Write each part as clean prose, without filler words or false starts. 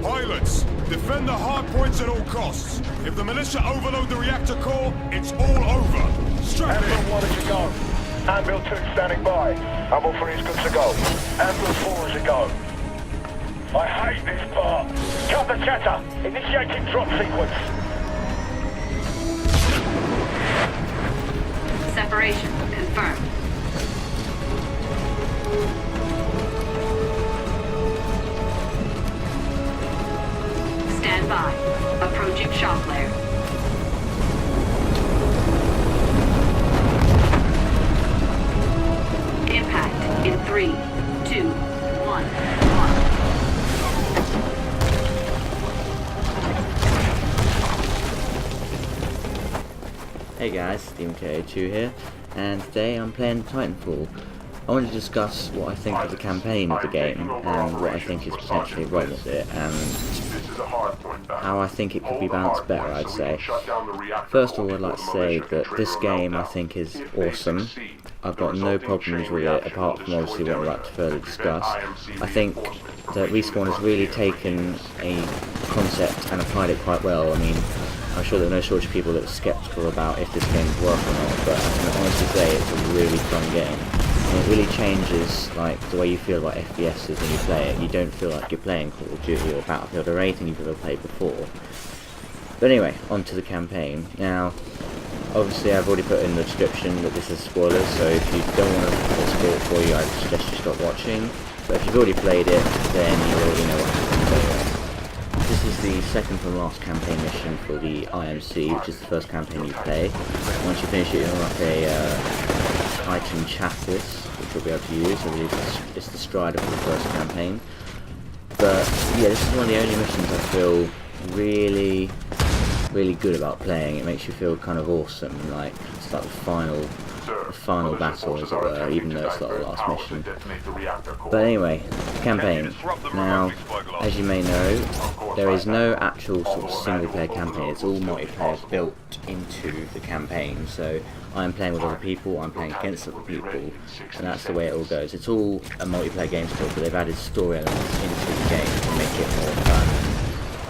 Pilots, defend the hard points at all costs. If the militia overload the reactor core, it's all over. Strap in. Anvil 1 is a go. Anvil 2 standing by. Anvil 3 is good to go. Anvil 4 is a go. I hate this part. Cut the chatter. Initiating drop sequence. Separation confirmed. Stand by. Approaching shock layer. Impact in 3, 2, 1. Hey guys, SteamK2 here, and today I'm playing Titanfall. I want to discuss what I think of the campaign of the game, and what I think is potentially wrong with it, and how I think it could be balanced better, I'd say. First of all, I'd like to say that this game I think is awesome. I've got no problems with it, apart from obviously what I'd like to further discuss. I think that Respawn has really taken a concept and applied it quite well. I mean, I'm sure there are no shortage of people that are skeptical about if this game will work or not, but I can honestly say it's a really fun game. And it really changes like the way you feel about FPSs when you play it. You don't feel like you're playing Call of Duty or Battlefield or anything you've ever played before. But anyway, on to the campaign. Now, obviously I've already put in the description that this is spoilers, so if you don't want to spoil it for you, I'd suggest you stop watching. But if you've already played it, then you already know what happens anyway. This is the second from last campaign mission for the IMC, which is the first campaign you play. Once you finish it, you'll unlock a Titan chassis, which you'll be able to use. I believe it's the Strider for the first campaign. But yeah, this is one of the only missions I feel really good about playing. It makes you feel kind of awesome, like it's like the final battle, as it were, even though it's not the last mission. But anyway, campaign. Now, as you may know, there is no actual sort of single player campaign. It's all multiplayer built into the campaign. So I'm playing with other people, I'm playing against other people, and that's the way it all goes. It's all a multiplayer game still, but they've added story elements into the game to make it more fun.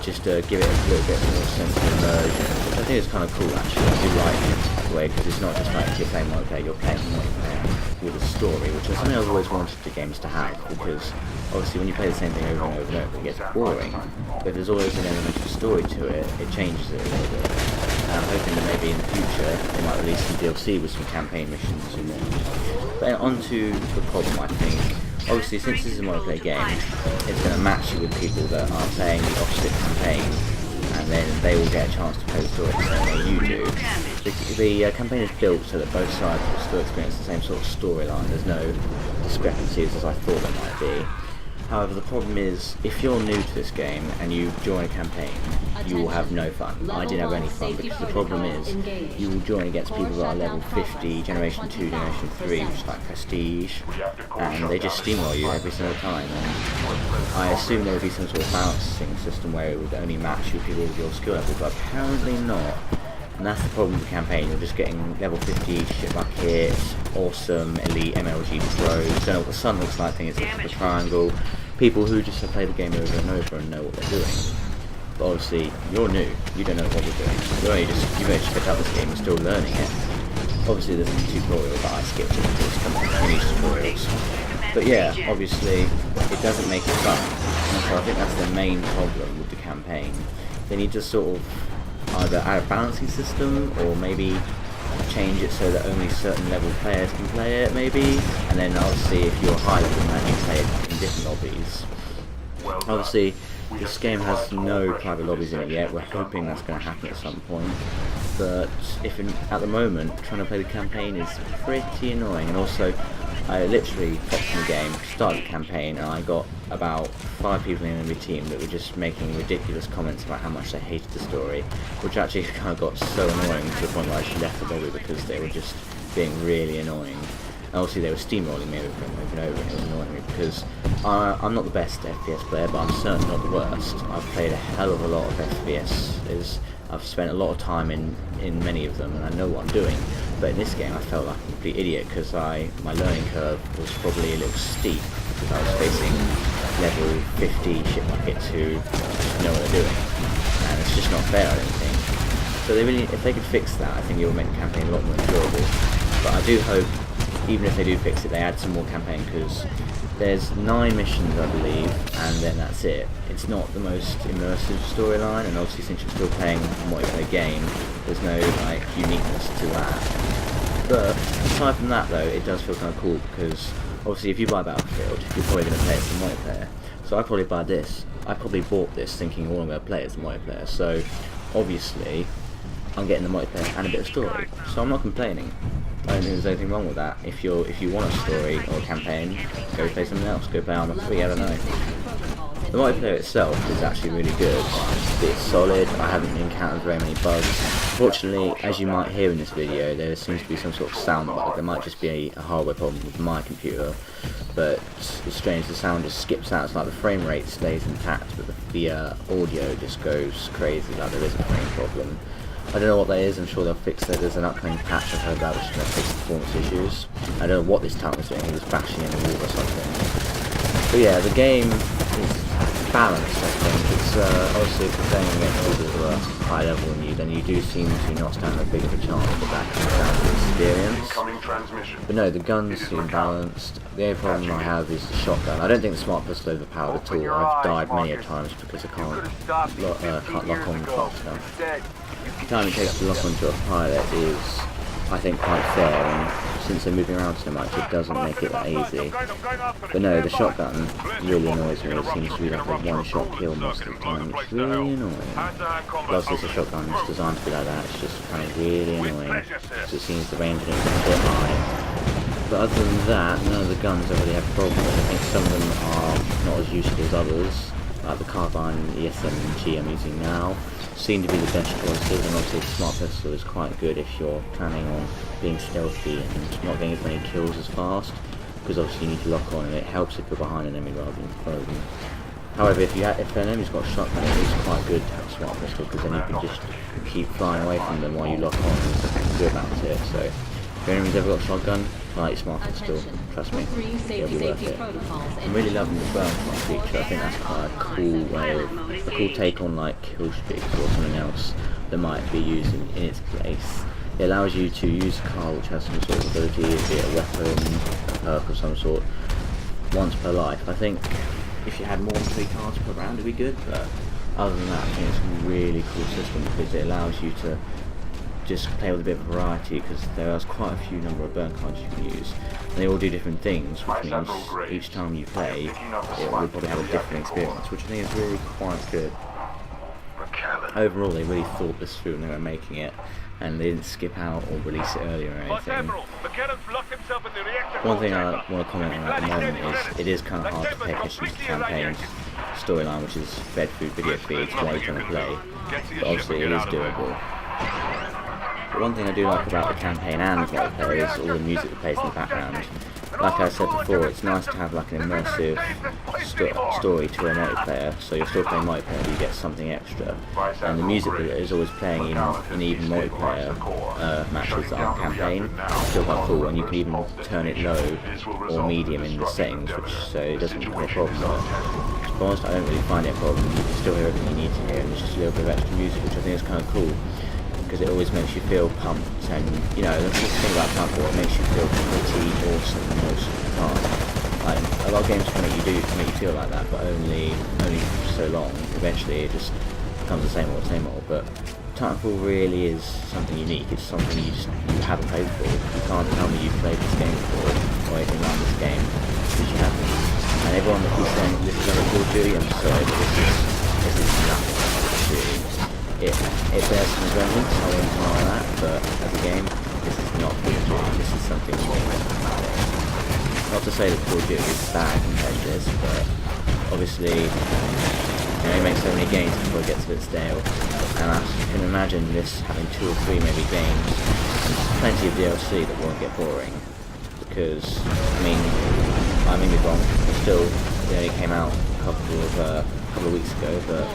Just to give it a little bit more sense of immersion, which I think is kind of cool actually. I do like it the way, because it's not just like you're playing multiplayer, you're playing multiplayer with a story, which is something I've always wanted the games to have, because obviously when you play the same thing over and over and over it gets boring, but if there's always an element of story to it, it changes it a little bit. And I'm hoping that maybe in the future they might release some DLC with some campaign missions and more. But on to the problem, I think. Obviously, since this is a multiplayer game, it's going to match you with people that are playing the opposite campaign, and then they will get a chance to play the story the same way you do. The campaign is built so that both sides will still experience the same sort of storyline. There's no discrepancies as I thought there might be. However, the problem is, if you're new to this game and you join a campaign, you will have no fun. I didn't have any fun, because the problem is, you will join against people that are level 50, Generation 2, Generation 3, which is like Prestige, and they just steamroll you every single time. And I assume there would be some sort of balancing system where it would only match with people with your skill level, but apparently not. And that's the problem with the campaign. You're just getting level 50 shit like here, awesome, elite, MLG pros, don't know what the sun looks like, I think it's like the triangle. People who just have played the game over and over and know what they're doing. But obviously, you're new, you don't know what you're doing. You've only just picked up this game, you're still learning it. Obviously there's a tutorial that I skipped it because it's coming in these tutorials. But yeah, obviously, it doesn't make it fun. And so I think that's the main problem with the campaign. They need to sort of either add a balancing system, or maybe change it so that only certain level players can play it, maybe, and then obviously if you're high level then you play it in different lobbies. Obviously this game has no private lobbies in it yet. We're hoping that's going to happen at some point, but at the moment trying to play the campaign is pretty annoying. And also I literally popped in the game, started the campaign, and I got about 5 people in every team that were just making ridiculous comments about how much they hated the story, which actually kind of got so annoying to the point where I just left the lobby because they were just being really annoying. And obviously they were steamrolling me over and over, and it was annoying me because I'm not the best FPS player, but I'm certainly not the worst. I've played a hell of a lot of FPSs. I've spent a lot of time in many of them, and I know what I'm doing. But in this game I felt like a complete idiot because my learning curve was probably a little steep, because I was facing level 50 ship buckets who know what they're doing, and it's just not fair, I don't think. So they really, if they could fix that, I think it will make the campaign a lot more enjoyable. But I do hope, even if they do fix it, they add some more campaign, because there's 9 missions, I believe, and then that's it. It's not the most immersive storyline, and obviously since you're still playing a multiplayer game, there's no like uniqueness to that. But aside from that though, it does feel kind of cool, because obviously if you buy Battlefield, you're probably going to play it as a multiplayer. So I probably buy this. I probably bought this thinking all I'm going to play is the multiplayer. So obviously I'm getting the multiplayer and a bit of story. So I'm not complaining. I don't think there's anything wrong with that. If you want a story or a campaign, go play something else. Go play Arma 3, I don't know. The multiplayer itself is actually really good. It's solid. I haven't encountered very many bugs. Fortunately, as you might hear in this video, there seems to be some sort of sound bug. There might just be a hardware problem with my computer. But it's strange, the sound just skips out. It's like the frame rate stays intact, but the audio just goes crazy, like there is a frame problem. I don't know what that is. I'm sure they'll fix it. There's an upcoming patch I've heard about which is going to fix performance issues. I don't know what this Titan was doing. He was bashing in the wall or something. But yeah, the game is balanced, I think. It's obviously if you're playing against people who are high level than you, then you do seem to not stand a big of a chance for that kind of experience. But no, the guns seem balanced. The only problem I have is the shotgun. I don't think the smart pistol is overpowered at all. I've died many a times because I can't lock on fast enough. The time it takes to lock onto a pilot is, I think, quite fair, and since they're moving around so much, it doesn't make it that easy. But no, the shotgun really annoys me. It seems to be like a one-shot kill most of the time. It's really annoying. Plus, it's a shotgun that's designed to be like that. It's just kind of really annoying, because it seems the range of it is a bit high. But other than that, none of the guns I really have problems with. I think some of them are not as useful as others. Like the carbine, the SMG I'm using now, seem to be the best choices, and obviously the smart pistol is quite good if you're planning on being stealthy and not getting as many kills as fast, because obviously you need to lock on, and it helps if you're behind an enemy rather than follow them. However, if an enemy's got a shotgun, it is quite good to have a smart pistol, because then you can just keep flying away from them while you lock on, and there's nothing to do about it. So if your enemy's ever got a shotgun, I like smart pistol, trust me, it'll be worth it. I'm really loving the burn clock feature. I think that's quite a cool way of, a cool take on like kill streaks or something else that might be used in its place. It allows you to use a car which has some sort of ability, be it a weapon, a perk of some sort, once per life. I think if you had more than 3 cars per round it'd be good, but other than that I think it's a really cool system, because it allows you to just play with a bit of variety, because there is quite a few number of burn cards you can use. And they all do different things, which means each time you play, it will probably have a different experience, which I think is really quite good. Overall, they really thought this through when they were making it, and they didn't skip out or release it earlier or anything. One thing I want to comment on at the moment is it is kind of hard to pay attention to the campaign's storyline, which is fed through video feeds while you're trying to play, but obviously it is doable. But one thing I do like about the campaign and multiplayer is all the music that plays in the background. Like I said before, it's nice to have like an immersive story to a multiplayer, so you're still playing multiplayer but you get something extra. And the music that is always playing in even multiplayer matches that aren't campaign is still quite cool, and you can even turn it low or medium in the settings, which so it doesn't be a problem. But to be honest, I don't really find it a problem. You can still hear everything you need to hear, and there's just a little bit of extra music, which I think is kind of cool, because it always makes you feel pumped, and you know, the thing about Titanfall, it makes you feel pretty awesome most of the time. Like, a lot of games can make you feel like that, but only for so long. Eventually it just becomes the same old. But Titanfall really is something unique. It's something you haven't played before. You can't tell me you've played this game before or anything like this game, because you haven't. And everyone that keeps saying this is a Call of Duty, I'm sorry, but this is nothing like Call of Duty. It bears some resemblance, I won't deny that, but as a game, this is not Call of Duty. This is something unique. Not to say that Call of Duty is bad compared to this, but obviously, you know, you make so many games before it gets a bit stale. And as you can imagine, this having 2 or 3 maybe games, there's plenty of DLC that won't get boring. Because, I mean me wrong, they only came out a couple of weeks ago, but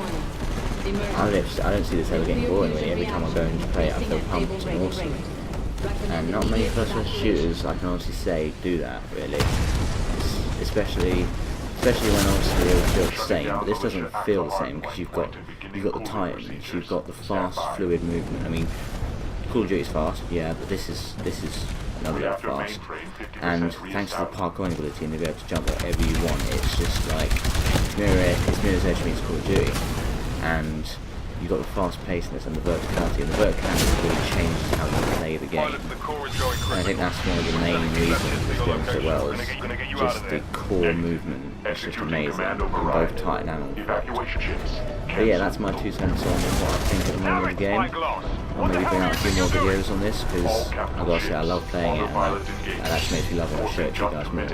I don't see this ever getting boring really. Every time I go and play it I feel pumped and awesome. And not many first-person shooters, I can honestly say, do that really. Especially especially when obviously they all feel the same, but this doesn't feel the same because you've got the Titans, you've got the fast, fluid movement. I mean, Call of Duty's fast, yeah, but this is another level fast. And thanks to the parkouring ability and to be able to jump wherever you want, it's just like Mirror's Edge meets Call of Duty. And you've got the fast paceness and the verticality, and the verticality really changes how you play the game. And I think that's one of the main reasons it's doing so well, is just the core movement. It's just amazing in both Titan and on foot. But yeah, that's my 2 cents on what I think at the moment of the game. I'll maybe bring out a few more videos on this, because I've got to say I love playing it, and that actually makes me love it to show it to you guys more.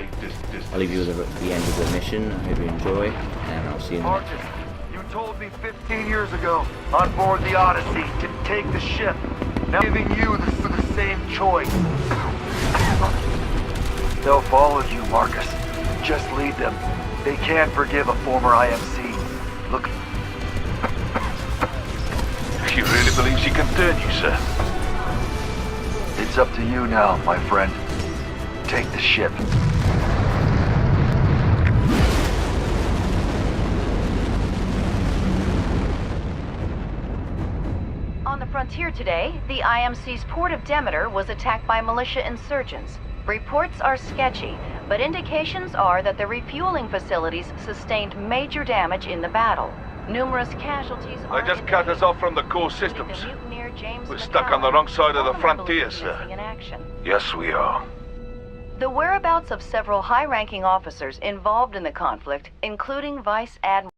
I'll leave you with the end of the mission. I hope you enjoy, and I'll see you in the next one. You told me 15 years ago on board the Odyssey to take the ship. Now I'm giving you the same choice. They'll follow you, Marcus. Just lead them. They can't forgive a former IMC. Look. She really believes she can turn you, sir. It's up to you now, my friend. Take the ship. On the frontier today, the IMC's port of Demeter was attacked by militia insurgents. Reports are sketchy, but indications are that the refueling facilities sustained major damage in the battle. Numerous casualties They are just cut us off from the core systems. The mutineer James We're stuck on the wrong side of the frontier, McCallum sir. missing in action. Yes, we are. The whereabouts of several high-ranking officers involved in the conflict, including Vice Admiral